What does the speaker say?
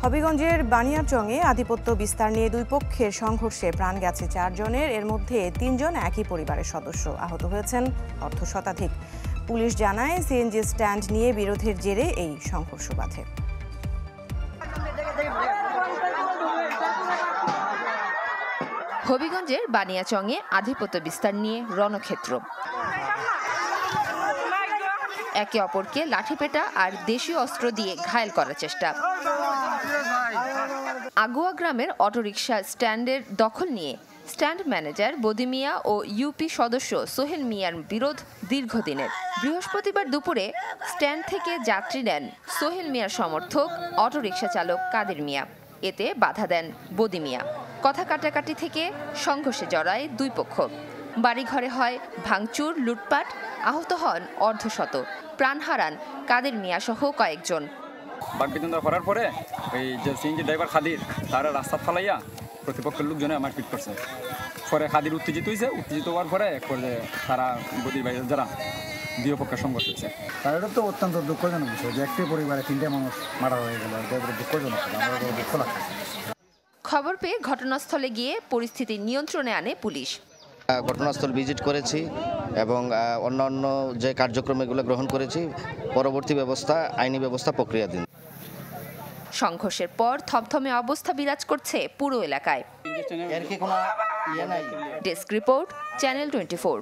হবিগঞ্জের বানিয়াচংয়ে আধিপত্য বিস্তার নিয়ে দুই পক্ষের সংঘর্ষে প্রাণ গেছে 4 জনের, এর মধ্যে 3 জন একই পরিবারের সদস্য। আহত হয়েছেন অর্ধ শতাধিক। পুলিশ জানায় সিএনজি স্ট্যান্ড নিয়ে বিরোধের জেরে এই সংঘর্ষ বাধে। হবিগঞ্জের বানিয়াচংয়ে আধিপত্য বিস্তার নিয়ে রণক্ষেত্র। একে অপরকে লাঠিপেটা আর দেশীয় অস্ত্র দিয়ে ঘায়েল করার চেষ্টা। আগুয়া গ্রামের অটোরিকশা স্ট্যান্ডের দখল নিয়ে স্ট্যান্ড ম্যানেজার বদি মিয়া ও ইউপি সদস্য সোহেল মিয়ার বিরোধ দীর্ঘদিনের। বৃহস্পতিবার দুপুরে স্ট্যান্ড থেকে যাত্রী নেন সোহেল মিয়ার সমর্থক অটোরিকশা চালক কাদের মিয়া। এতে বাধা দেন বদি মিয়া। কথা কাটাকাটি থেকে সংঘর্ষে জড়ায় দুই পক্ষ। বাড়িঘরে হয় ভাঙচুর, লুটপাট, আহত হন অর্ধশত। প্রাণ হারান কাদের মিয়া সহ কয়েকজন। বাগবিতণ্ডা করার পরে এই যে সিএনজি ড্রাইভার খাদির তারা রাস্তা ফালাইয়া প্রতিপক্ষের লোকজনে আমার পিট করছে। পরে খাদির উত্তেজিত হয়েছে, উত্তেজিত হওয়ার পরে এক পর্যায়ে তারা বদির বাইরে যারা দুই পক্ষের সংঘর্ষ হচ্ছে। এটা তো অত্যন্ত দুঃখজনক বিষয় যে একটি পরিবারে 3টে মানুষ মারা হয়ে গেল। দুঃখজনক, আমার দুঃখ লাগছে। খবর পেয়ে ঘটনাস্থলে গিয়ে পরিস্থিতি নিয়ন্ত্রণে আনে পুলিশ। ঘটনাস্থল ভিজিট করেছি এবং অন্যান্য যে কার্যক্রম এগুলো গ্রহণ করেছি। পরবর্তী ব্যবস্থা, আইনি ব্যবস্থা প্রক্রিয়াধীন। সংঘর্ষের পর থমথমে অবস্থা বিরাজ করছে পুরো এলাকায়। Desk report, channel 24।